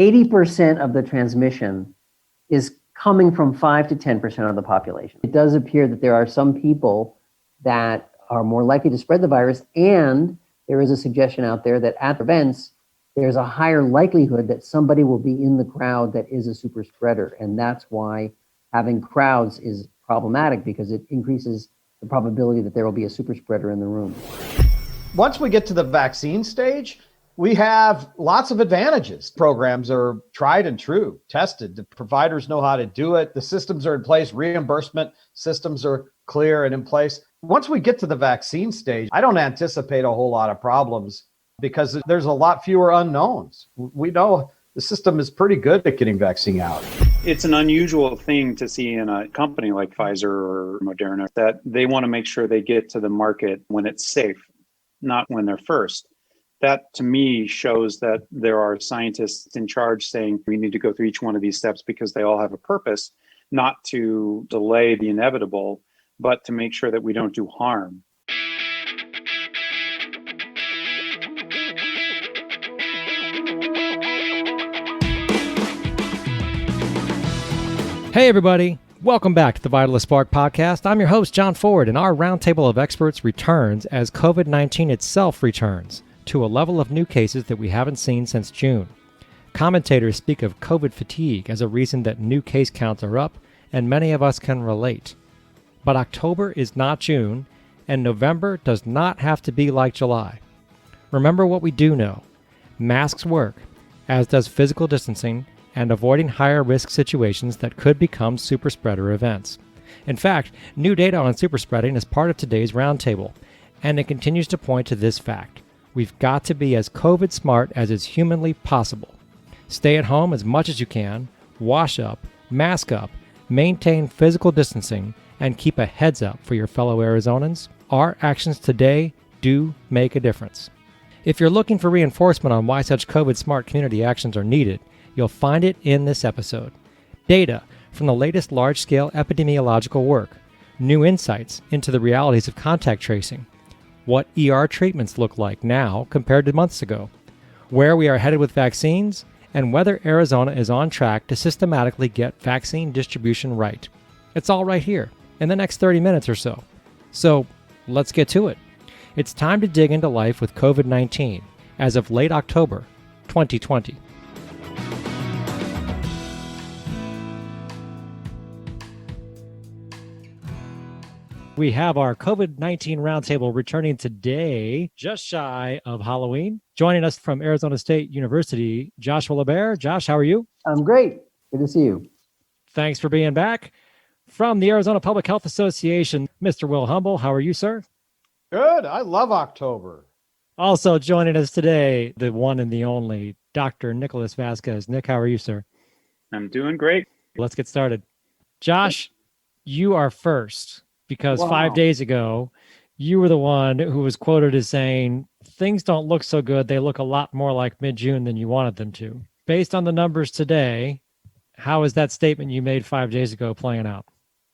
80% of the transmission is coming from 5 to 10% of the population. It does appear that there are some people that are more likely to spread the virus, and there is a suggestion out there that at events, there's a higher likelihood that somebody will be in the crowd that is a super spreader. And that's why having crowds is problematic, because it increases the probability that there will be a super spreader in the room. Once we get to the vaccine stage, we have lots of advantages. Programs are tried and true, tested. The providers know how to do it. The systems are in place. Reimbursement systems are clear and in place. Once we get to the vaccine stage, I don't anticipate a whole lot of problems because there's a lot fewer unknowns. We know the system is pretty good at getting vaccine out. It's an unusual thing to see in a company like Pfizer or Moderna that they want to make sure they get to the market when it's safe, not when they're first. That to me shows that there are scientists in charge saying we need to go through each one of these steps because they all have a purpose, not to delay the inevitable, but to make sure that we don't do harm. Hey everybody, welcome back to the Vitalist Spark podcast. I'm your host, John Ford, and our roundtable of experts returns as COVID-19 itself returns to a level of new cases that we haven't seen since June. Commentators speak of COVID fatigue as a reason that new case counts are up, and many of us can relate. But October is not June, and November does not have to be like July. Remember what we do know. Masks work, as does physical distancing, and avoiding higher risk situations that could become super spreader events. In fact, new data on super spreading is part of today's roundtable, and it continues to point to this fact. We've got to be as COVID smart as is humanly possible. Stay at home as much as you can, wash up, mask up, maintain physical distancing, and keep a heads up for your fellow Arizonans. Our actions today do make a difference. If you're looking for reinforcement on why such COVID smart community actions are needed, you'll find it in this episode. Data from the latest large-scale epidemiological work, new insights into the realities of contact tracing, what ER treatments look like now compared to months ago, where we are headed with vaccines, and whether Arizona is on track to systematically get vaccine distribution right. It's all right here in the next 30 minutes or so. So let's get to it. It's time to dig into life with COVID-19 as of late October 2020. We have our COVID-19 roundtable returning today, just shy of Halloween. Joining us from Arizona State University, Joshua LeBaire. Josh, how are you? I'm great. Good to see you. Thanks for being back. From the Arizona Public Health Association, Mr. Will Humble. How are you, sir? Good. I love October. Also joining us today, the one and the only Dr. Nicholas Vasquez. Nick, how are you, sir? I'm doing great. Let's get started. Josh, you are first. Because 5 days ago, you were the one who was quoted as saying, things don't look so good. They look a lot more like mid-June than you wanted them to. Based on the numbers today, how is that statement you made 5 days ago playing out?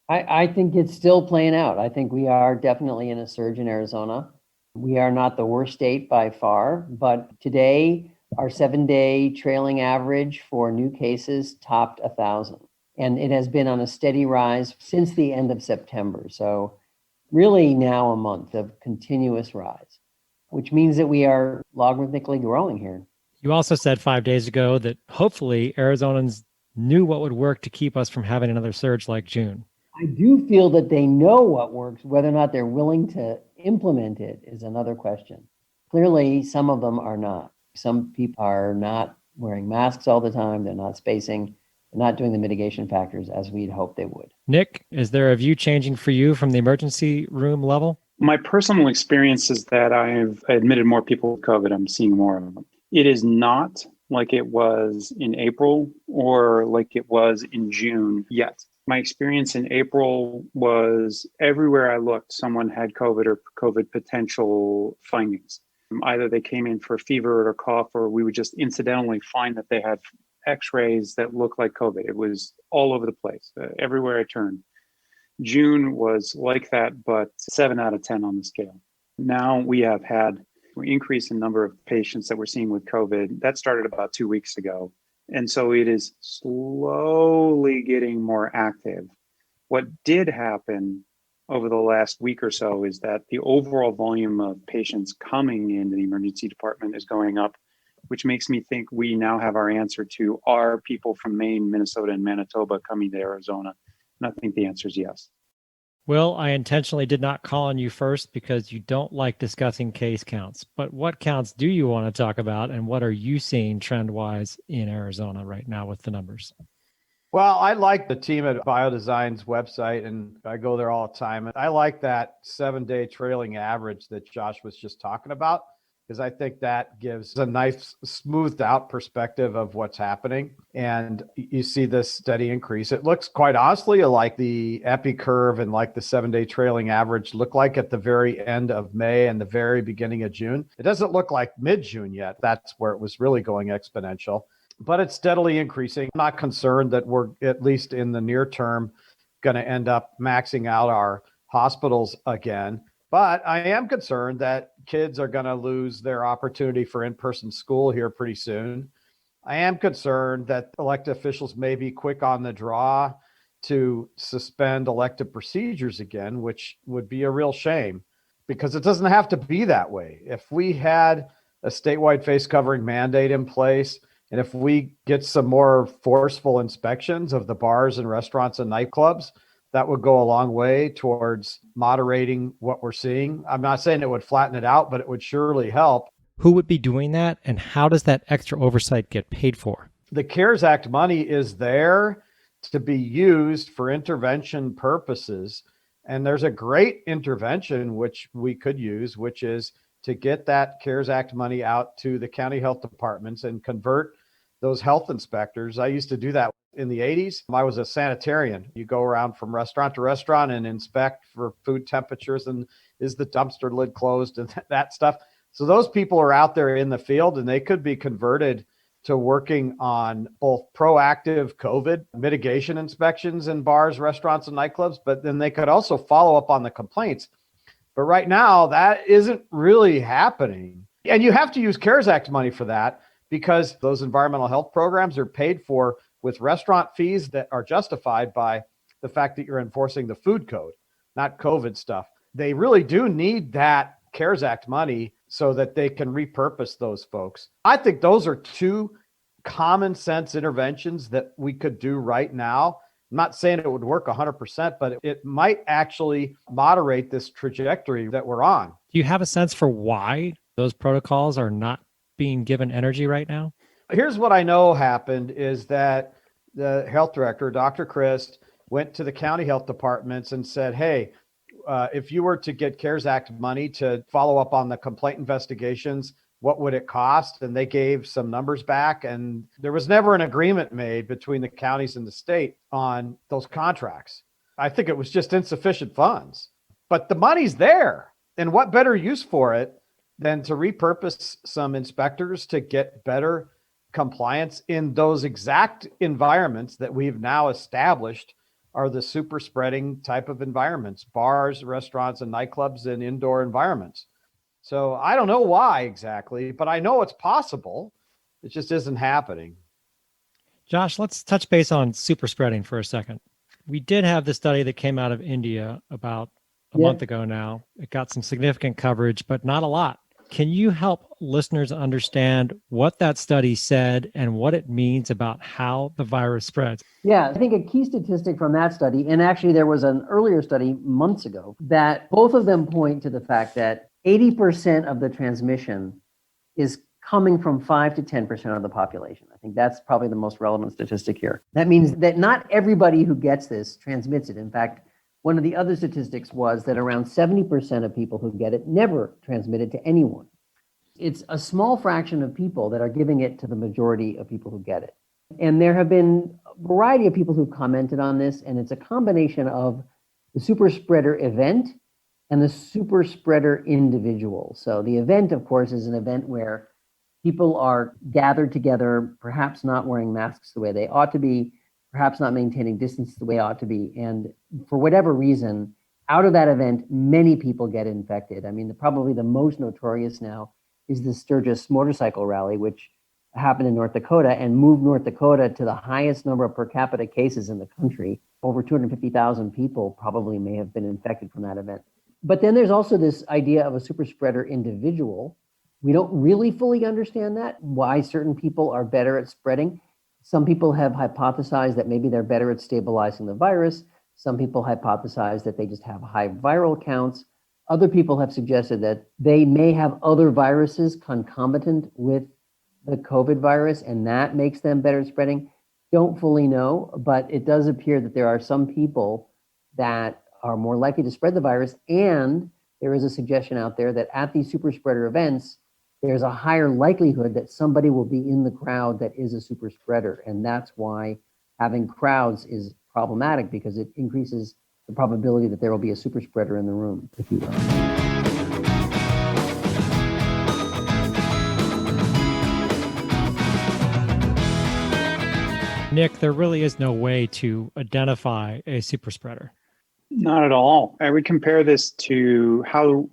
I think it's still playing out. I think we are definitely in a surge in Arizona. We are not the worst state by far, but today our 7-day trailing average for new cases topped 1,000. And it has been on a steady rise since the end of September. So really now a month of continuous rise, which means that we are logarithmically growing here. You also said 5 days ago that hopefully Arizonans knew what would work to keep us from having another surge like June. I do feel that they know what works. Whether or not they're willing to implement it is another question. Clearly, some of them are not. Some people are not wearing masks all the time. They're not spacing. Not doing the mitigation factors as we'd hoped they would. Nick, is there a view changing for you from the emergency room level? My personal experience is that I've admitted more people with COVID. I'm seeing more of them. It is not like it was in April or like it was in June yet. My experience in April was everywhere I looked, someone had COVID or COVID potential findings. Either they came in for fever or cough, or we would just incidentally find that they had X-rays that looked like COVID. It was all over the place, everywhere I turned. June was like that, but 7 out of 10 on the scale. Now we have had an increase in number of patients that we're seeing with COVID. That started about 2 weeks ago. And so it is slowly getting more active. What did happen over the last week or so is that the overall volume of patients coming into the emergency department is going up, which makes me think we now have our answer to, are people from Maine, Minnesota, and Manitoba coming to Arizona? And I think the answer is yes. Will, I intentionally did not call on you first because you don't like discussing case counts. But what counts do you want to talk about, and what are you seeing trend-wise in Arizona right now with the numbers? Well, I like the team at Biodesign's website, and I go there all the time. I like that 7-day trailing average that Josh was just talking about, because I think that gives a nice smoothed out perspective of what's happening. And you see this steady increase. It looks quite honestly like the epi curve and like the 7-day trailing average look like at the very end of May and the very beginning of June. It doesn't look like mid-June yet. That's where it was really going exponential, but it's steadily increasing. I'm not concerned that we're, at least in the near term, going to end up maxing out our hospitals again. But I am concerned that kids are going to lose their opportunity for in-person school here pretty soon. I am concerned that elected officials may be quick on the draw to suspend elective procedures again, which would be a real shame, because it doesn't have to be that way. If we had a statewide face covering mandate in place, and if we get some more forceful inspections of the bars and restaurants and nightclubs, that would go a long way towards moderating what we're seeing. I'm not saying it would flatten it out, but it would surely help. Who would be doing that, and how does that extra oversight get paid for? The CARES Act money is there to be used for intervention purposes. And there's a great intervention which we could use, which is to get that CARES Act money out to the county health departments and convert those health inspectors. I used to do that in the 80s. I was a sanitarian. You go around from restaurant to restaurant and inspect for food temperatures and is the dumpster lid closed and that stuff. So those people are out there in the field, and they could be converted to working on both proactive COVID mitigation inspections in bars, restaurants, and nightclubs, but then they could also follow up on the complaints. But right now, that isn't really happening. And you have to use CARES Act money for that, because those environmental health programs are paid for with restaurant fees that are justified by the fact that you're enforcing the food code, not COVID stuff. They really do need that CARES Act money so that they can repurpose those folks. I think those are two common sense interventions that we could do right now. I'm not saying it would work 100%, but it might actually moderate this trajectory that we're on. Do you have a sense for why those protocols are not being given energy right now? Here's what I know happened is that the health director, Dr. Christ, went to the county health departments and said, hey, if you were to get CARES Act money to follow up on the complaint investigations, what would it cost? And they gave some numbers back, and there was never an agreement made between the counties and the state on those contracts. I think it was just insufficient funds, but the money's there. And what better use for it than to repurpose some inspectors to get better compliance in those exact environments that we've now established are the super spreading type of environments, bars, restaurants, and nightclubs and indoor environments. So I don't know why exactly, but I know it's possible. It just isn't happening. Josh, let's touch base on super spreading for a second. We did have the study that came out of India about a month ago now. It got some significant coverage, but not a lot. Can you help listeners understand what that study said and what it means about how the virus spreads? Yeah, I think a key statistic from that study, and actually there was an earlier study months ago, that both of them point to the fact that 80% of the transmission is coming from 5 to 10% of the population. I think that's probably the most relevant statistic here. That means that not everybody who gets this transmits it. In fact, one of the other statistics was that around 70% of people who get it never transmit it to anyone. It's a small fraction of people that are giving it to the majority of people who get it. And there have been a variety of people who commented on this, and it's a combination of the super spreader event and the super spreader individual. So the event, of course, is an event where people are gathered together, perhaps not wearing masks the way they ought to be, perhaps not maintaining distance the way it ought to be. And for whatever reason, out of that event, many people get infected. I mean, probably the most notorious now is the Sturgis motorcycle rally, which happened in North Dakota and moved North Dakota to the highest number of per capita cases in the country. Over 250,000 people probably may have been infected from that event. But then there's also this idea of a super spreader individual. We don't really fully understand that, why certain people are better at spreading. Some people have hypothesized that maybe they're better at stabilizing the virus. Some people hypothesize that they just have high viral counts. Other people have suggested that they may have other viruses concomitant with the COVID virus, and that makes them better at spreading. Don't fully know, but it does appear that there are some people that are more likely to spread the virus. And there is a suggestion out there that at these super spreader events, there's a higher likelihood that somebody will be in the crowd that is a super spreader. And that's why having crowds is problematic, because it increases the probability that there will be a super spreader in the room, if you will. Nick, there really is no way to identify a super spreader. Not at all. I would compare this to how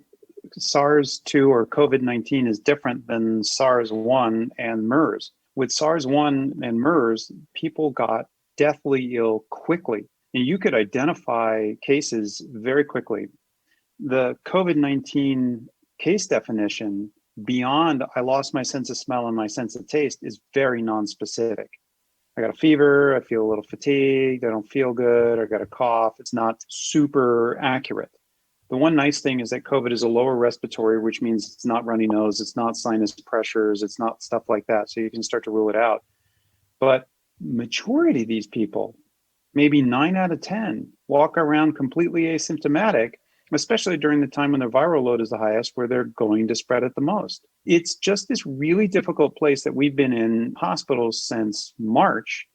SARS-2 or COVID-19 is different than SARS-1 and MERS. With SARS-1 and MERS, people got deathly ill quickly, and you could identify cases very quickly. The COVID-19 case definition, beyond I lost my sense of smell and my sense of taste, is very nonspecific. I got a fever, I feel a little fatigued, I don't feel good, I got a cough. It's not super accurate. The one nice thing is that COVID is a lower respiratory, which means it's not runny nose, it's not sinus pressures, it's not stuff like that. So you can start to rule it out. But majority of these people, maybe 9 out of 10, walk around completely asymptomatic, especially during the time when their viral load is the highest, where they're going to spread it the most. It's just this really difficult place that we've been in hospitals since March,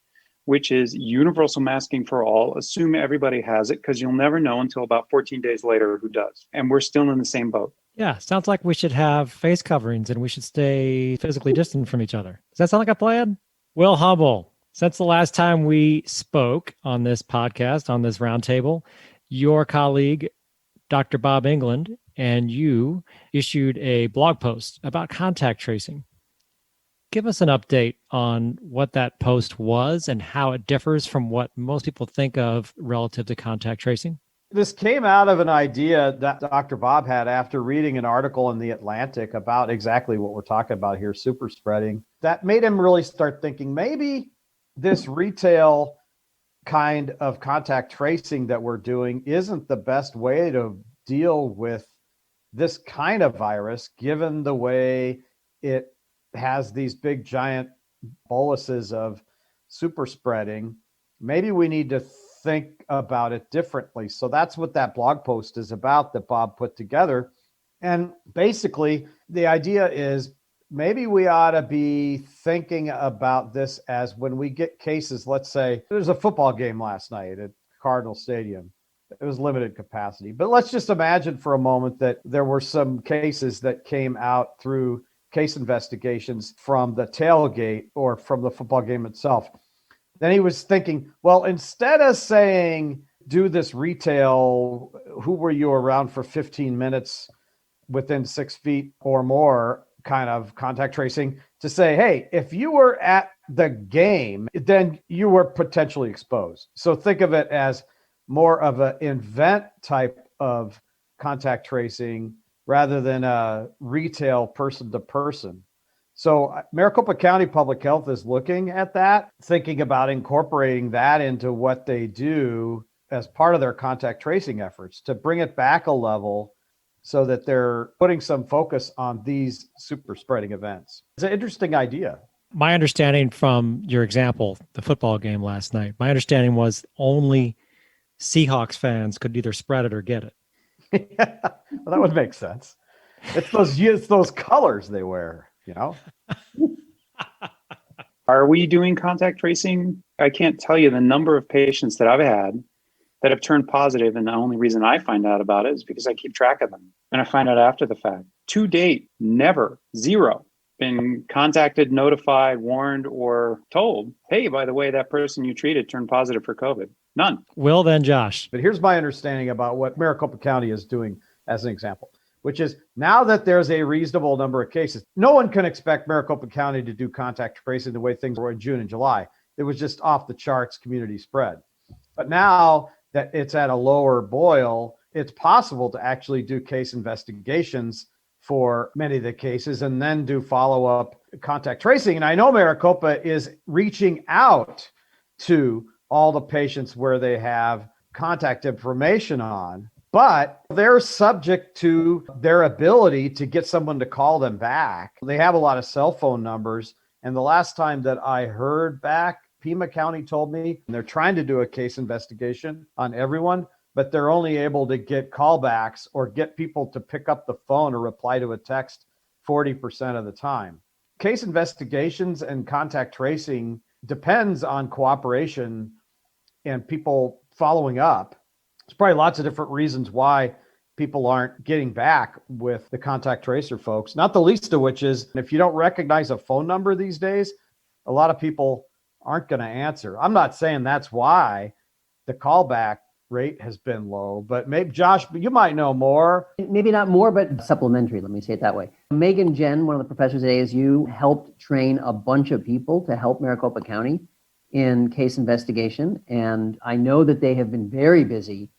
which is universal masking for all. Assume everybody has it, because you'll never know until about 14 days later who does. And we're still in the same boat. Yeah, sounds like we should have face coverings and we should stay physically distant from each other. Does that sound like a plan? Will Humble, since the last time we spoke on this podcast, on this roundtable, your colleague, Dr. Bob England, and you issued a blog post about contact tracing. Give us an update on what that post was and how it differs from what most people think of relative to contact tracing. This came out of an idea that Dr. Bob had after reading an article in The Atlantic about exactly what we're talking about here, super spreading. That made him really start thinking maybe this retail kind of contact tracing that we're doing isn't the best way to deal with this kind of virus, given the way it has these big giant boluses of super spreading. Maybe we need to think about it differently. So that's what that blog post is about that Bob put together. And basically the idea is maybe we ought to be thinking about this as when we get cases. Let's say there's a football game last night at Cardinal Stadium. It was limited capacity, but let's just imagine for a moment that there were some cases that came out through case investigations from the tailgate or from the football game itself. Then he was thinking, well, instead of saying, do this retail, who were you around for 15 minutes within 6 feet or more kind of contact tracing, to say, hey, if you were at the game, then you were potentially exposed. So think of it as more of an event type of contact tracing rather than a retail person to person. So Maricopa County Public Health is looking at that, thinking about incorporating that into what they do as part of their contact tracing efforts to bring it back a level so that they're putting some focus on these super spreading events. It's an interesting idea. My understanding from your example, the football game last night, my understanding was only Seahawks fans could either spread it or get it. Yeah, well, that would make sense. It's those colors they wear, you know? Are we doing contact tracing? I can't tell you the number of patients that I've had that have turned positive, and the only reason I find out about it is because I keep track of them, and I find out after the fact. To date, never, zero, been contacted, notified, warned, or told, hey, by the way, that person you treated turned positive for COVID. None. Will, then Josh. But here's my understanding about what Maricopa County is doing as an example. which is now that there's a reasonable number of cases, no one can expect Maricopa County to do contact tracing the way things were in June and July. It was just off the charts community spread. But now that it's at a lower boil, it's possible to actually do case investigations for many of the cases and then do follow-up contact tracing. And I know Maricopa is reaching out to all the patients where they have contact information on, but they're subject to their ability to get someone to call them back. They have a lot of cell phone numbers. And the last time that I heard back, Pima County told me they're trying to do a case investigation on everyone, but they're only able to get callbacks or get people to pick up the phone or reply to a text 40% of the time. Case investigations and contact tracing depends on cooperation and people following up. There's probably lots of different reasons why people aren't getting back with the contact tracer folks, not the least of which is if you don't recognize a phone number these days, a lot of people aren't going to answer. I'm not saying that's why the callback rate has been low, but maybe Josh, you might know more. Maybe not more, but supplementary, let me say it that way. Megan Jen, one of the professors at ASU, helped train a bunch of people to help Maricopa County in case investigation. And I know that they have been very busy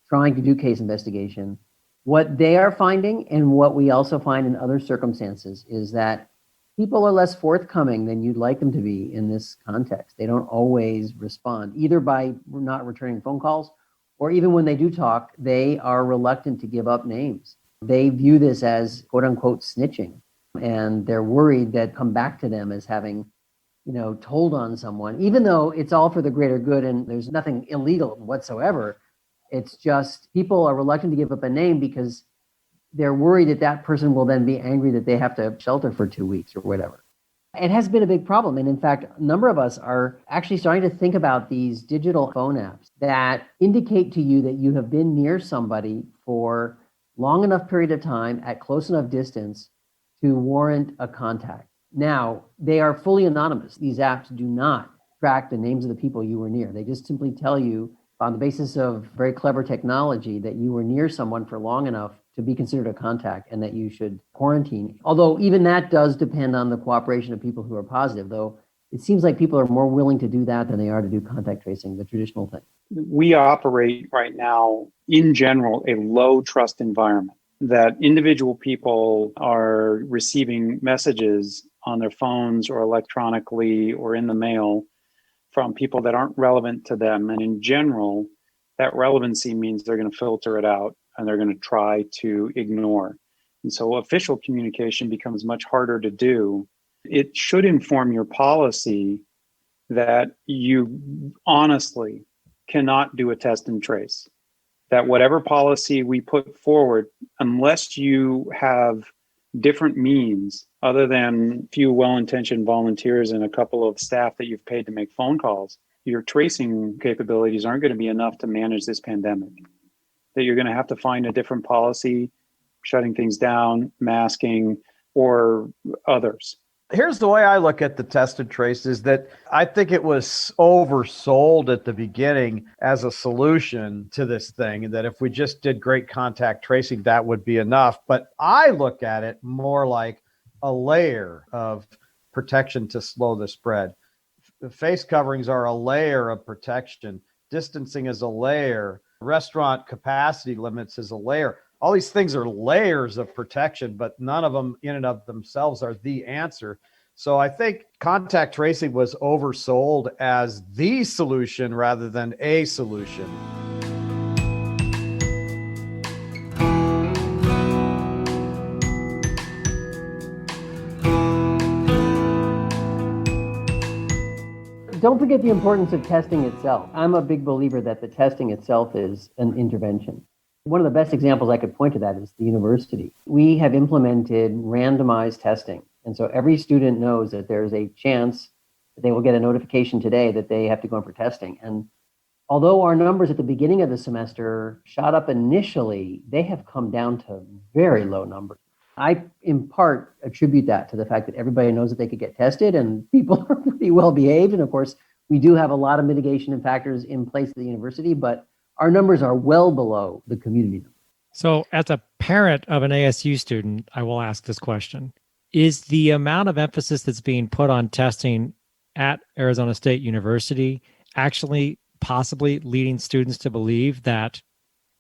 trying to do case investigation. What they are finding, and what we also find in other circumstances, is that people are less forthcoming than you'd like them to be in this context. They don't always respond, either by not returning phone calls, or even when they do talk, they are reluctant to give up names. They view this as quote unquote snitching. And they're worried that come back to them as having, told on someone, even though it's all for the greater good and there's nothing illegal whatsoever. It's just people are reluctant to give up a name because they're worried that that person will then be angry that they have to shelter for 2 weeks or whatever. It has been a big problem. And in fact, a number of us are actually starting to think about these digital phone apps that indicate to you that you have been near somebody for long enough period of time at close enough distance to warrant a contact. Now, they are fully anonymous. These apps do not track the names of the people you were near. They just simply tell you on the basis of very clever technology that you were near someone for long enough to be considered a contact and that you should quarantine. Although even that does depend on the cooperation of people who are positive, though it seems like people are more willing to do that than they are to do contact tracing, the traditional thing. We operate right now, in general, a low trust environment, that individual people are receiving messages on their phones or electronically or in the mail from people that aren't relevant to them. And in general, that relevancy means they're going to filter it out and they're going to try to ignore. And so official communication becomes much harder to do. It should inform your policy that you honestly cannot do a test and trace. That whatever policy we put forward, unless you have different means other than a few well-intentioned volunteers and a couple of staff that you've paid to make phone calls, your tracing capabilities aren't going to be enough to manage this pandemic. That you're going to have to find a different policy, shutting things down, masking, or others. Here's the way I look at the test and trace is that I think it was oversold at the beginning as a solution to this thing, and that if we just did great contact tracing, that would be enough. But I look at it more like a layer of protection to slow the spread. The face coverings are a layer of protection. Distancing is a layer. Restaurant capacity limits is a layer. All these things are layers of protection, but none of them in and of themselves are the answer. So I think contact tracing was oversold as the solution rather than a solution. Don't forget the importance of testing itself. I'm a big believer that the testing itself is an intervention. One of the best examples I could point to that is the university. We have implemented randomized testing. And so every student knows that there's a chance that they will get a notification today that they have to go in for testing. And although our numbers at the beginning of the semester shot up initially, they have come down to very low numbers. I, in part, attribute that to the fact that everybody knows that they could get tested and people are pretty well behaved. And of course, we do have a lot of mitigation and factors in place at the university, but our numbers are well below the community numbers. So, as a parent of an ASU student, I will ask this question. Is the amount of emphasis that's being put on testing at Arizona State University actually possibly leading students to believe that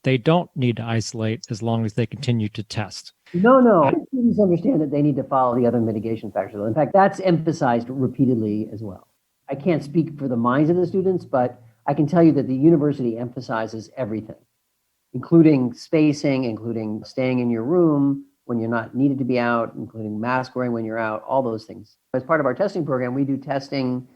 they don't need to isolate as long as they continue to test? No. Students understand that they need to follow the other mitigation factors. In fact, that's emphasized repeatedly as well. I can't speak for the minds of the students, but I can tell you that the university emphasizes everything, including spacing, including staying in your room when you're not needed to be out, including mask wearing when you're out, all those things. As part of our testing program, we do testing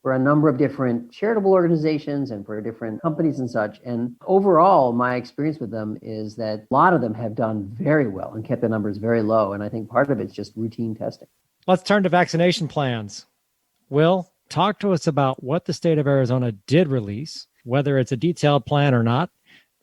for a number of different charitable organizations and for different companies and such. And overall, my experience with them is that a lot of them have done very well and kept the numbers very low. And I think part of it's just routine testing. Let's turn to vaccination plans. Will, talk to us about what the state of Arizona did release, whether it's a detailed plan or not,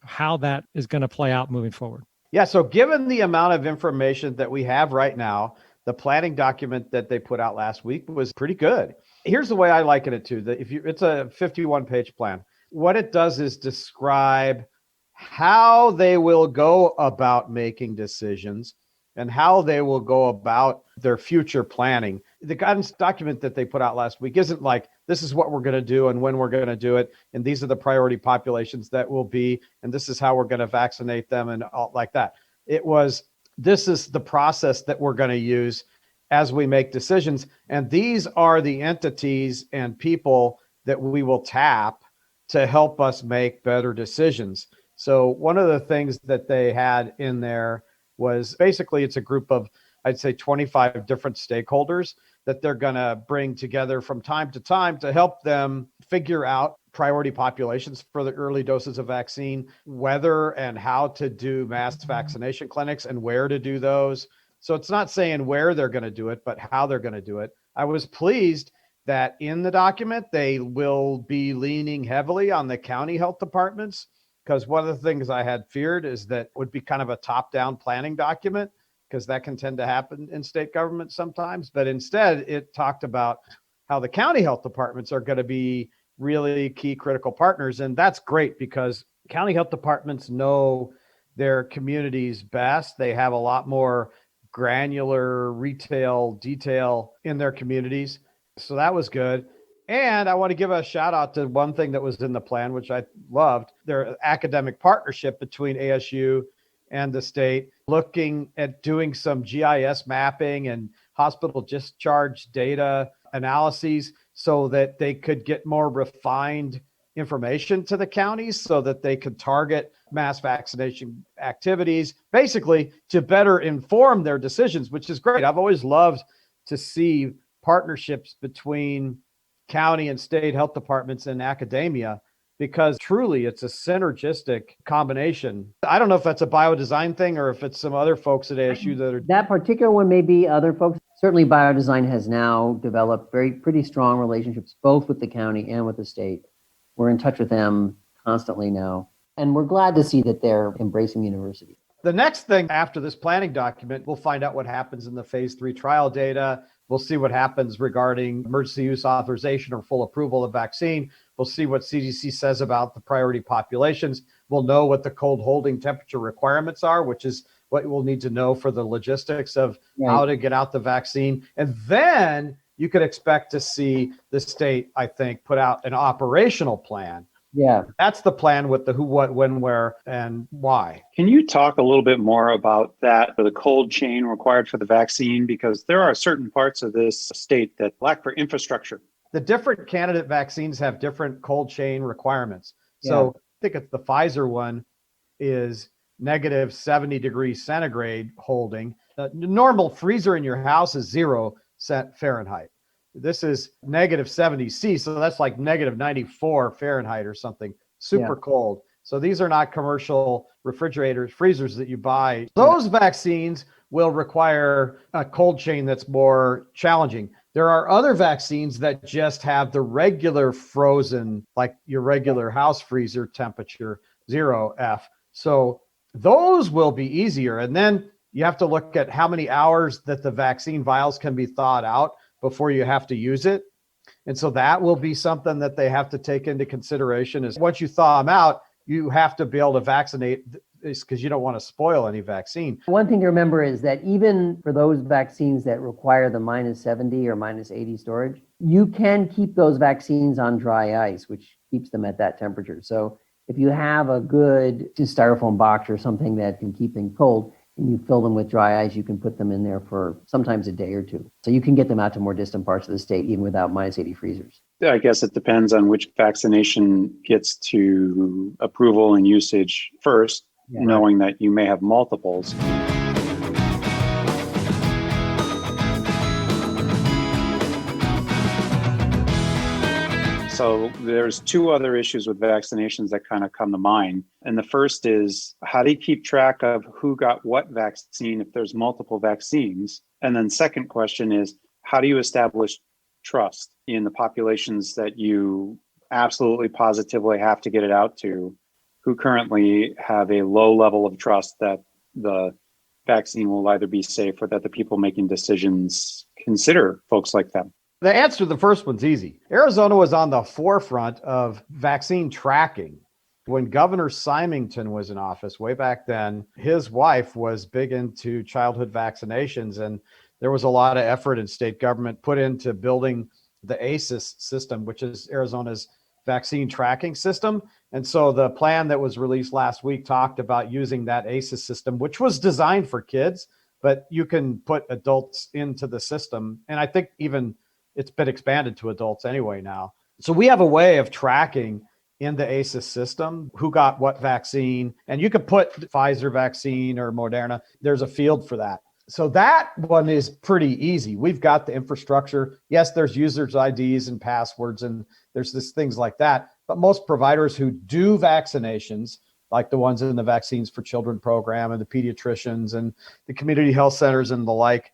how that is going to play out moving forward. Yeah, so given the amount of information that we have right now, the planning document that they put out last week was pretty good. Here's the way I liken it to. It's a 51-page plan. What it does is describe how they will go about making decisions and how they will go about their future planning. The guidance document that they put out last week isn't like, this is what we're going to do and when we're going to do it, and these are the priority populations that will be, and this is how we're going to vaccinate them and all like that. It was, this is the process that we're going to use as we make decisions, and these are the entities and people that we will tap to help us make better decisions. So one of the things that they had in there was basically it's a group of, I'd say 25 different stakeholders that they're going to bring together from time to time to help them figure out priority populations for the early doses of vaccine, whether and how to do mass vaccination clinics and where to do those. So it's not saying where they're going to do it, but how they're going to do it. I was pleased that in the document, they will be leaning heavily on the county health departments, because one of the things I had feared is that it would be kind of a top-down planning document, because that can tend to happen in state government sometimes. But instead, it talked about how the county health departments are going to be really key critical partners. And that's great because county health departments know their communities best. They have a lot more granular retail detail in their communities. So that was good. And I want to give a shout out to one thing that was in the plan, which I loved, their academic partnership between ASU and the state, looking at doing some GIS mapping and hospital discharge data analyses so that they could get more refined information to the counties so that they could target mass vaccination activities, basically to better inform their decisions, which is great. I've always loved to see partnerships between county and state health departments and academia, because truly it's a synergistic combination. I don't know if that's a biodesign thing or if it's some other folks at ASU that are. That particular one may be other folks. Certainly biodesign has now developed pretty strong relationships, both with the county and with the state. We're in touch with them constantly now. And we're glad to see that they're embracing the university. The next thing after this planning document, we'll find out what happens in the phase 3 trial data. We'll see what happens regarding emergency use authorization or full approval of vaccine. We'll see what CDC says about the priority populations. We'll know what the cold holding temperature requirements are, which is what we'll need to know for the logistics of how to get out the vaccine. And then you could expect to see the state, I think, put out an operational plan. Yeah. That's the plan with the who, what, when, where, and why. Can you talk a little bit more about that, the cold chain required for the vaccine? Because there are certain parts of this state that lack for infrastructure. The different candidate vaccines have different cold chain requirements. So I think it's the Pfizer one is negative 70 degrees centigrade holding. The normal freezer in your house is 0 Fahrenheit. This is negative 70 C, so that's like negative 94 Fahrenheit or something, super cold. So these are not commercial refrigerators, freezers that you buy. Those vaccines will require a cold chain that's more challenging. There are other vaccines that just have the regular frozen, like your regular house freezer temperature, 0 F. So those will be easier. And then you have to look at how many hours that the vaccine vials can be thawed out before you have to use it. And so that will be something that they have to take into consideration is once you thaw them out, you have to be able to vaccinate is because you don't want to spoil any vaccine. One thing to remember is that even for those vaccines that require the -70 or -80 storage, you can keep those vaccines on dry ice, which keeps them at that temperature. So if you have a good styrofoam box or something that can keep things cold, and you fill them with dry ice, you can put them in there for sometimes a day or two. So you can get them out to more distant parts of the state, even without -80 freezers. I guess it depends on which vaccination gets to approval and usage first, knowing that you may have multiples. So there's two other issues with vaccinations that kind of come to mind. And the first is, how do you keep track of who got what vaccine if there's multiple vaccines? And then second question is, how do you establish trust in the populations that you absolutely positively have to get it out to, who currently have a low level of trust that the vaccine will either be safe or that the people making decisions consider folks like them? The answer to the first one's easy. Arizona was on the forefront of vaccine tracking. When Governor Symington was in office way back then, his wife was big into childhood vaccinations, and there was a lot of effort in state government put into building the ACES system, which is Arizona's vaccine tracking system. And so the plan that was released last week talked about using that ACES system, which was designed for kids, but you can put adults into the system. And I think even it's been expanded to adults anyway now. So we have a way of tracking in the ACES system who got what vaccine, and you could put Pfizer vaccine or Moderna. There's a field for that. So that one is pretty easy. We've got the infrastructure. Yes, there's users' IDs and passwords, and there's this things like that. But most providers who do vaccinations, like the ones in the Vaccines for Children program and the pediatricians and the community health centers and the like,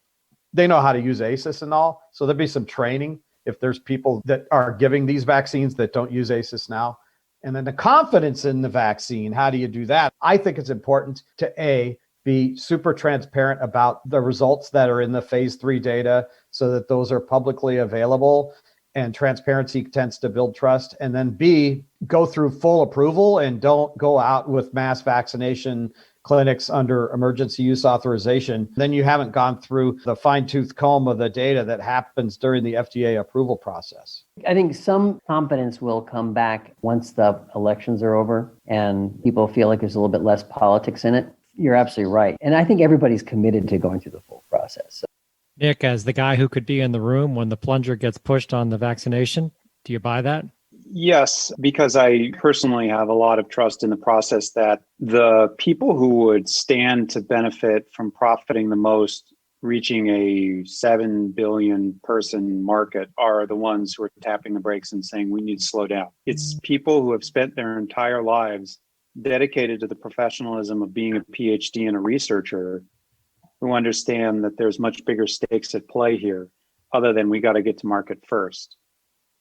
they know how to use ACES and all. So there'll be some training if there's people that are giving these vaccines that don't use ACES now. And then the confidence in the vaccine, how do you do that? I think it's important to be super transparent about the results that are in the phase 3 data so that those are publicly available, and transparency tends to build trust. And then B, go through full approval and don't go out with mass vaccination clinics under emergency use authorization. Then you haven't gone through the fine-tooth comb of the data that happens during the FDA approval process. I think some confidence will come back once the elections are over and people feel like there's a little bit less politics in it. You're absolutely right. And I think everybody's committed to going through the full process. So. Nick, as the guy who could be in the room when the plunger gets pushed on the vaccination, do you buy that? Yes, because I personally have a lot of trust in the process that the people who would stand to benefit from profiting the most, reaching a 7 billion person market, are the ones who are tapping the brakes and saying we need to slow down. It's people who have spent their entire lives dedicated to the professionalism of being a PhD and a researcher, who understand that there's much bigger stakes at play here, other than we got to get to market first.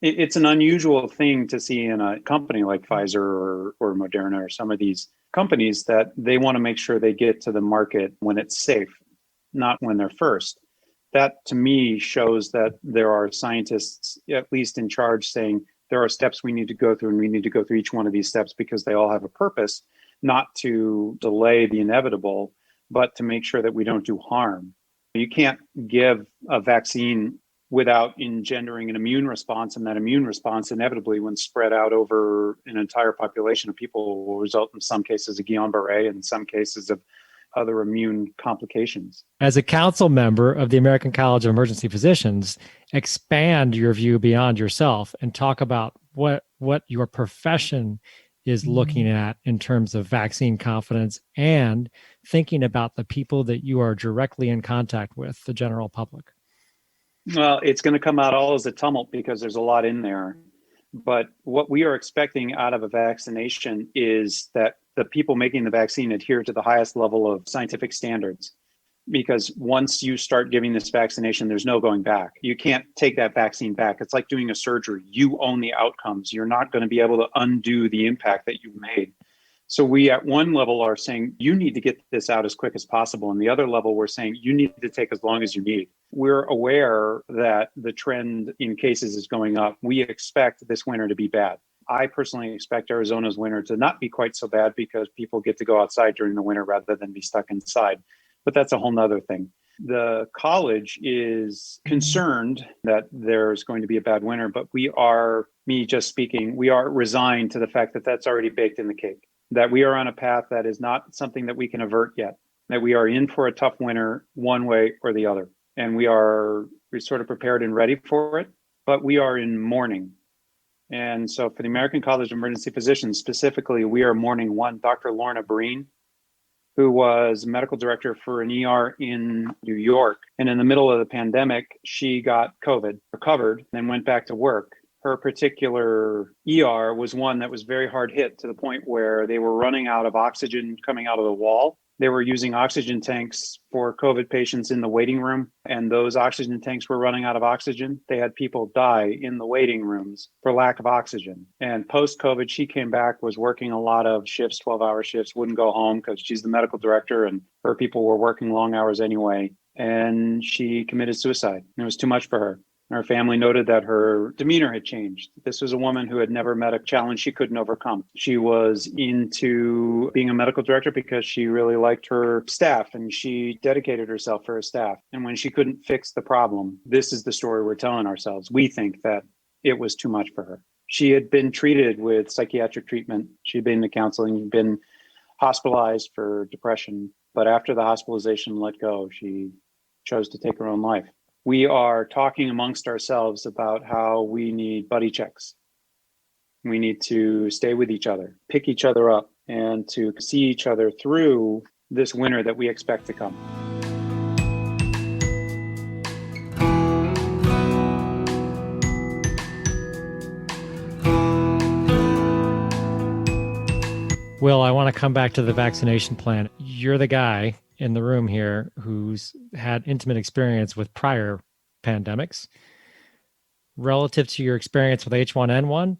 It's an unusual thing to see in a company like Pfizer or Moderna or some of these companies, that they want to make sure they get to the market when it's safe, not when they're first. That to me shows that there are scientists, at least in charge, saying there are steps we need to go through, and we need to go through each one of these steps because they all have a purpose, not to delay the inevitable, but to make sure that we don't do harm. You can't give a vaccine without engendering an immune response, and that immune response inevitably, when spread out over an entire population of people, will result in some cases of Guillain-Barré and in some cases of other immune complications. As a council member of the American College of Emergency Physicians, expand your view beyond yourself and talk about what your profession is looking at in terms of vaccine confidence and thinking about the people that you are directly in contact with, the general public. Well, it's going to come out all as a tumult because there's a lot in there. But what we are expecting out of a vaccination is that the people making the vaccine adhere to the highest level of scientific standards. Because once you start giving this vaccination, there's no going back. You can't take that vaccine back. It's like doing a surgery. You own the outcomes. You're not going to be able to undo the impact that you've made. So we at one level are saying, you need to get this out as quick as possible. And the other level, we're saying, you need to take as long as you need. We're aware that the trend in cases is going up. We expect this winter to be bad. I personally expect Arizona's winter to not be quite so bad because people get to go outside during the winter rather than be stuck inside. But that's a whole nother thing. The college is concerned that there's going to be a bad winter, but we are resigned to the fact that that's already baked in the cake, that we are on a path that is not something that we can avert yet, that we are in for a tough winter one way or the other. And we're sort of prepared and ready for it, but we are in mourning. And so for the American College of Emergency Physicians specifically, we are mourning one, Dr. Lorna Breen, who was medical director for an ER in New York. And in the middle of the pandemic, she got COVID, recovered, and went back to work. Her particular ER was one that was very hard hit to the point where they were running out of oxygen coming out of the wall. They were using oxygen tanks for COVID patients in the waiting room, and those oxygen tanks were running out of oxygen. They had people die in the waiting rooms for lack of oxygen. And post-COVID, she came back, was working a lot of shifts, 12-hour shifts, wouldn't go home because she's the medical director and her people were working long hours anyway. And she committed suicide. It was too much for her. Her family noted that her demeanor had changed. This was a woman who had never met a challenge she couldn't overcome. She was into being a medical director because she really liked her staff and she dedicated herself for her staff. And when she couldn't fix the problem, this is the story we're telling ourselves. We think that it was too much for her. She had been treated with psychiatric treatment. She'd been to counseling, been hospitalized for depression. But after the hospitalization let go, she chose to take her own life. We are talking amongst ourselves about how we need buddy checks. We need to stay with each other, pick each other up, and to see each other through this winter that we expect to come. Will, I want to come back to the vaccination plan. You're the guy in the room here who's had intimate experience with prior pandemics. Relative to your experience with H1N1,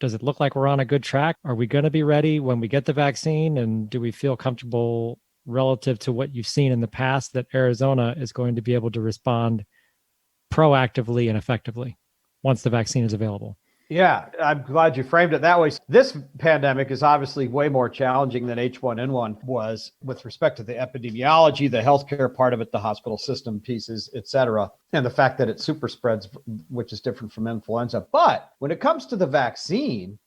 does it look like we're on a good track? Are we going to be ready when we get the vaccine? And do we feel comfortable relative to what you've seen in the past that Arizona is going to be able to respond proactively and effectively once the vaccine is available? Yeah, I'm glad you framed it that way. This pandemic is obviously way more challenging than H1N1 was with respect to the epidemiology, the healthcare part of it, the hospital system pieces, et cetera, and the fact that it super spreads, which is different from influenza. But when it comes to the vaccine,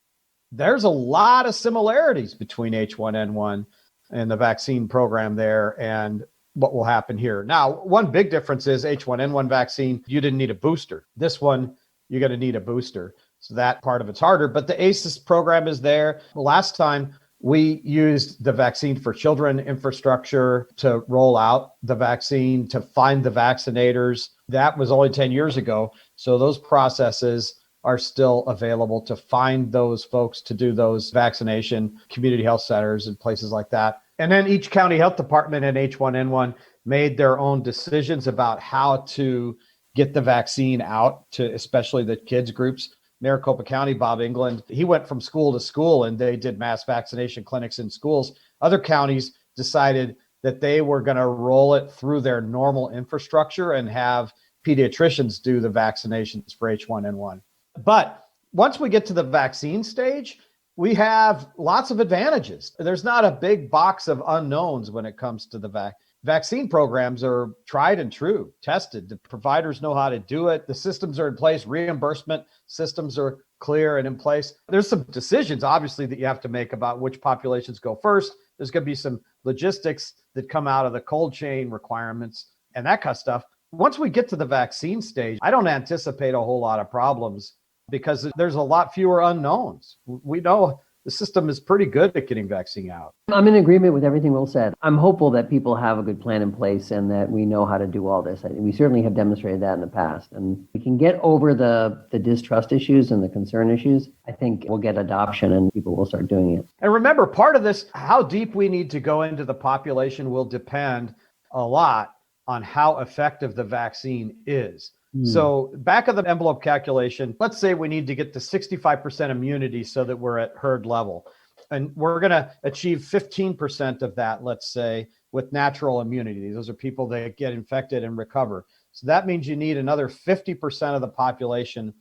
there's a lot of similarities between H1N1 and the vaccine program there and what will happen here. Now, one big difference is H1N1 vaccine, you didn't need a booster. This one, you're going to need a booster. So that part of it's harder, but the ACES program is there. Last time we used the vaccine for children infrastructure to roll out the vaccine, to find the vaccinators. That was only 10 years ago. So those processes are still available to find those folks to do those vaccination, community health centers and places like that. And then each county health department in H1N1 made their own decisions about how to get the vaccine out to especially the kids groups. Maricopa County, Bob England, he went from school to school and they did mass vaccination clinics in schools. Other counties decided that they were going to roll it through their normal infrastructure and have pediatricians do the vaccinations for H1N1. But once we get to the vaccine stage, we have lots of advantages. There's not a big box of unknowns when it comes to the vaccine programs are tried and true, tested. The providers know how to do it. The systems are in place. Reimbursement systems are clear and in place. There's some decisions, obviously, that you have to make about which populations go first. There's going to be some logistics that come out of the cold chain requirements and that kind of stuff. Once we get to the vaccine stage, I don't anticipate a whole lot of problems because there's a lot fewer unknowns. We know the system is pretty good at getting vaccine out. I'm in agreement with everything Will said. I'm hopeful that people have a good plan in place and that we know how to do all this. We certainly have demonstrated that in the past. And we can get over the distrust issues and the concern issues. I think we'll get adoption and people will start doing it. And remember, part of this, how deep we need to go into the population will depend a lot on how effective the vaccine is. So back of the envelope calculation, let's say we need to get to 65% immunity so that we're at herd level. And we're going to achieve 15% of that, let's say, with natural immunity. Those are people that get infected and recover. So that means you need another 50% of the population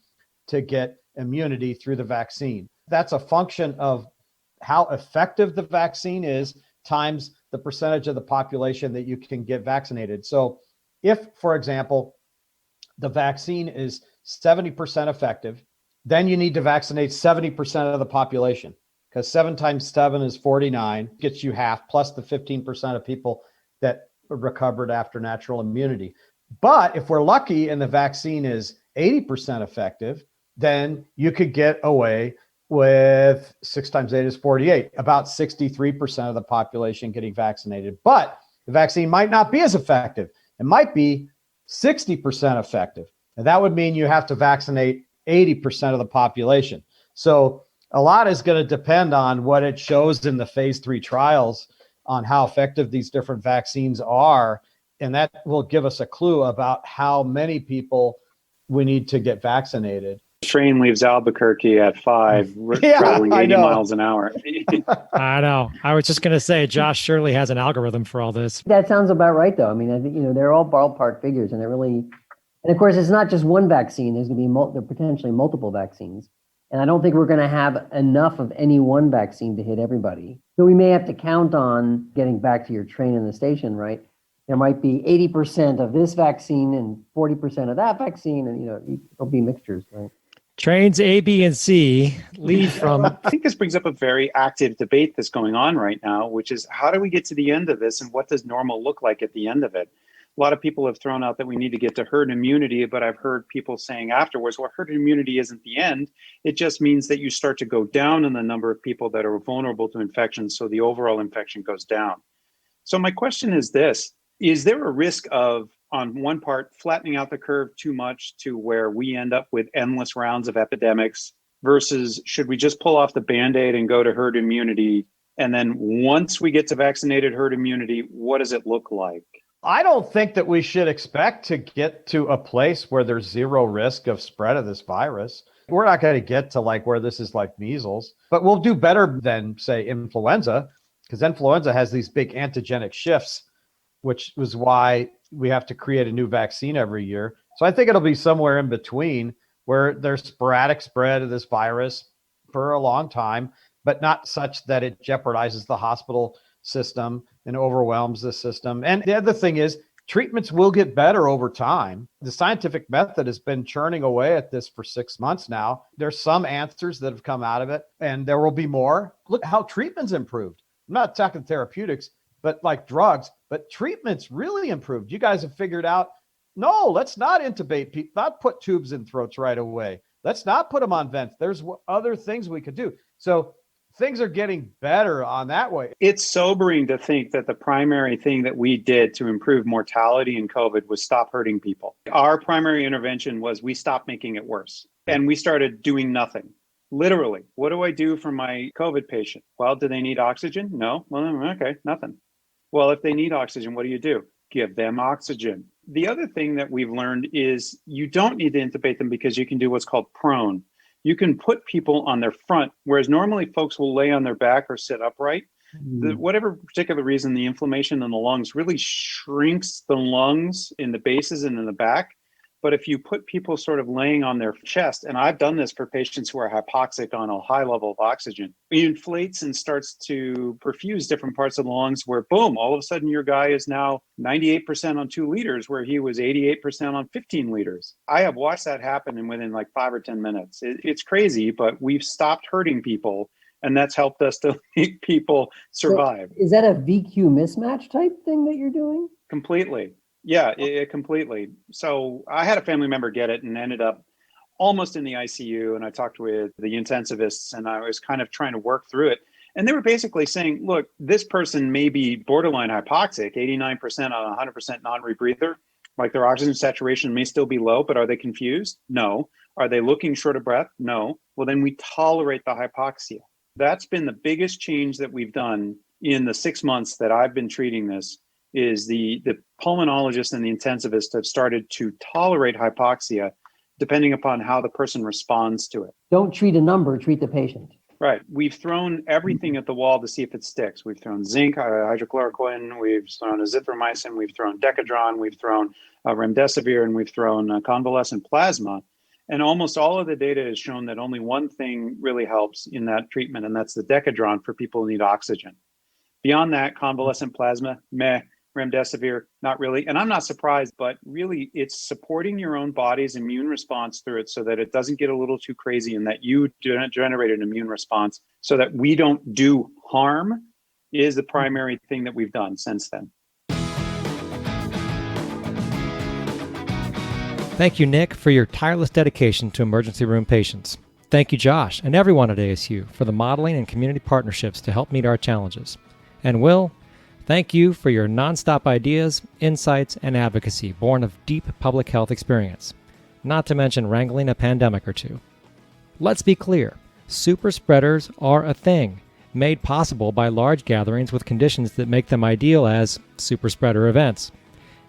to get immunity through the vaccine. that's a function of how effective the vaccine is times the percentage of the population that you can get vaccinated. So if, for example, the vaccine is 70% effective, then you need to vaccinate 70% of the population, because 7 times 7 is 49, gets you half, plus the 15% of people that recovered after natural immunity. But if we're lucky and the vaccine is 80% effective, then you could get away with 6 times 8 is 48, about 63% of the population getting vaccinated. But the vaccine might not be as effective. It might be 60% effective. And that would mean you have to vaccinate 80% of the population. So a lot is going to depend on what it shows in the phase 3 trials on how effective these different vaccines are. And that will give us a clue about how many people we need to get vaccinated. Train leaves Albuquerque at 5, traveling 80 miles an hour. I know. I was just going to say, Josh surely has an algorithm for all this. That sounds about right, though. I mean, I think, they're all ballpark figures, and and of course, it's not just one vaccine. There's going to be potentially multiple vaccines. And I don't think we're going to have enough of any one vaccine to hit everybody. So we may have to count on, getting back to your train in the station, right? There might be 80% of this vaccine and 40% of that vaccine, and there'll be mixtures, right? Trains A, B, and C lead from... I think this brings up a very active debate that's going on right now, which is, how do we get to the end of this, and what does normal look like at the end of it? A lot of people have thrown out that we need to get to herd immunity, but I've heard people saying afterwards, well, herd immunity isn't the end. It just means that you start to go down in the number of people that are vulnerable to infection, so the overall infection goes down. So my question is this: is there a risk of, on one part, flattening out the curve too much to where we end up with endless rounds of epidemics, versus should we just pull off the Band-Aid and go to herd immunity? And then once we get to vaccinated herd immunity, what does it look like? I don't think that we should expect to get to a place where there's zero risk of spread of this virus. We're not going to get to like where this is like measles, but we'll do better than, say, influenza, because influenza has these big antigenic shifts, which was why we have to create a new vaccine every year. So I think it'll be somewhere in between, where there's sporadic spread of this virus for a long time, but not such that it jeopardizes the hospital system and overwhelms the system. And the other thing is, treatments will get better over time. The scientific method has been churning away at this for 6 months now. There's some answers that have come out of it, and there will be more. Look how treatment's improved. I'm not talking therapeutics, but like drugs, but treatment's really improved. You guys have figured out, no, let's not intubate people, not put tubes in throats right away. Let's not put them on vents. There's other things we could do. So things are getting better on that way. It's sobering to think that the primary thing that we did to improve mortality in COVID was stop hurting people. Our primary intervention was we stopped making it worse, and we started doing nothing. Literally, what do I do for my COVID patient? Well, do they need oxygen? No. Well, okay, nothing. Well, if they need oxygen, what do? Give them oxygen. The other thing that we've learned is you don't need to intubate them, because you can do what's called prone. You can put people on their front, whereas normally folks will lay on their back or sit upright. Whatever particular reason, the inflammation in the lungs really shrinks the lungs in the bases and in the back. But if you put people sort of laying on their chest, and I've done this for patients who are hypoxic on a high level of oxygen, it inflates and starts to perfuse different parts of the lungs, where boom, all of a sudden your guy is now 98% on 2 liters, where he was 88% on 15 liters. I have watched that happen within like 5 or 10 minutes. It's crazy, but we've stopped hurting people, and that's helped us to make people survive. So is that a VQ mismatch type thing that you're doing? Completely. Yeah, completely. So I had a family member get it and ended up almost in the ICU. And I talked with the intensivists, and I was kind of trying to work through it. And they were basically saying, look, this person may be borderline hypoxic, 89% on 100% non-rebreather. Like their oxygen saturation may still be low, but are they confused? No. Are they looking short of breath? No. Well, then we tolerate the hypoxia. That's been the biggest change that we've done in the 6 months that I've been treating this. Is the pulmonologist and the intensivist have started to tolerate hypoxia depending upon how the person responds to it. Don't treat a number, treat the patient. Right. We've thrown everything at the wall to see if it sticks. We've thrown zinc, hydrochloroquine, we've thrown azithromycin, we've thrown Decadron, we've thrown remdesivir, and we've thrown convalescent plasma. And almost all of the data has shown that only one thing really helps in that treatment, and that's the Decadron for people who need oxygen. Beyond that, convalescent plasma, meh. Remdesivir, not really. And I'm not surprised, but really it's supporting your own body's immune response through it so that it doesn't get a little too crazy and that you generate an immune response so that we don't do harm is the primary thing that we've done since then. Thank you, Nick, for your tireless dedication to emergency room patients. Thank you, Josh, and everyone at ASU for the modeling and community partnerships to help meet our challenges. And Will, thank you for your nonstop ideas, insights, and advocacy born of deep public health experience, not to mention wrangling a pandemic or two. Let's be clear, super spreaders are a thing, made possible by large gatherings with conditions that make them ideal as super spreader events.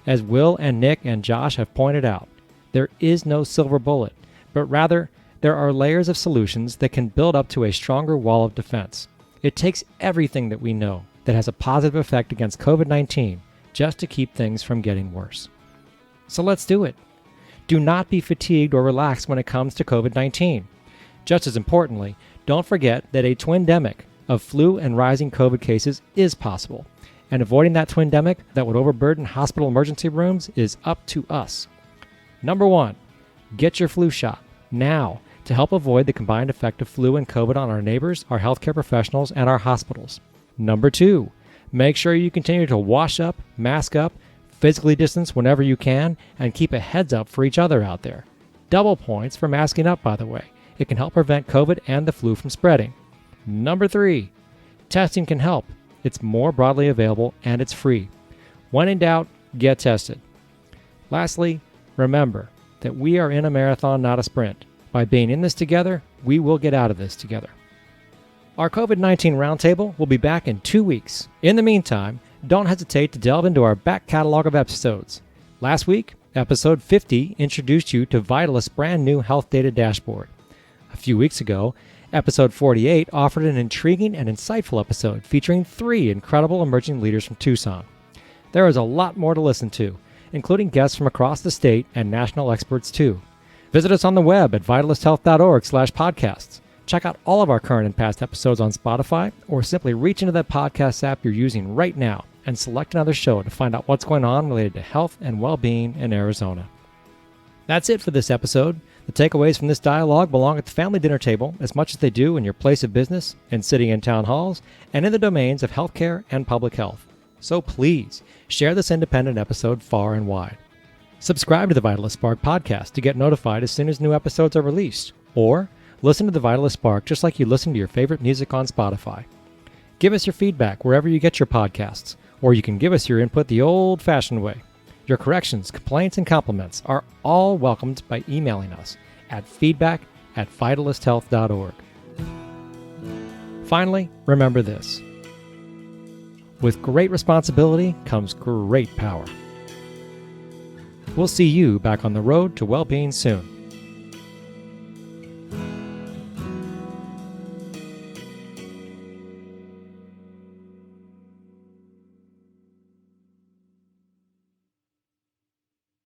As Will and Nick and Josh have pointed out, there is no silver bullet, but rather there are layers of solutions that can build up to a stronger wall of defense. It takes everything that we know that has a positive effect against COVID-19 just to keep things from getting worse. So let's do it. Do not be fatigued or relaxed when it comes to COVID-19. Just as importantly, don't forget that a twindemic of flu and rising COVID cases is possible, and avoiding that twindemic that would overburden hospital emergency rooms is up to us. Number 1, get your flu shot now to help avoid the combined effect of flu and COVID on our neighbors, our healthcare professionals, and our hospitals. Number 2, make sure you continue to wash up, mask up, physically distance whenever you can, and keep a heads up for each other out there. Double points for masking up, by the way. It can help prevent COVID and the flu from spreading. Number 3, testing can help. It's more broadly available and it's free. When in doubt, get tested. Lastly, remember that we are in a marathon, not a sprint. By being in this together, we will get out of this together. Our COVID-19 Roundtable will be back in 2 weeks. In the meantime, don't hesitate to delve into our back catalog of episodes. Last week, episode 50 introduced you to Vitalist's brand new health data dashboard. A few weeks ago, episode 48 offered an intriguing and insightful episode featuring 3 incredible emerging leaders from Tucson. There is a lot more to listen to, including guests from across the state and national experts too. Visit us on the web at vitalisthealth.org/podcasts. Check out all of our current and past episodes on Spotify, or simply reach into that podcast app you're using right now and select another show to find out what's going on related to health and well-being in Arizona. That's it for this episode. The takeaways from this dialogue belong at the family dinner table as much as they do in your place of business, in city and town halls, and in the domains of healthcare and public health. So please, share this independent episode far and wide. Subscribe to the Vitalist Spark podcast to get notified as soon as new episodes are released, or listen to the Vitalist Spark just like you listen to your favorite music on Spotify. Give us your feedback wherever you get your podcasts, or you can give us your input the old-fashioned way. Your corrections, complaints, and compliments are all welcomed by emailing us at feedback@vitalisthealth.org. Finally, remember this. With great responsibility comes great power. We'll see you back on the road to well-being soon.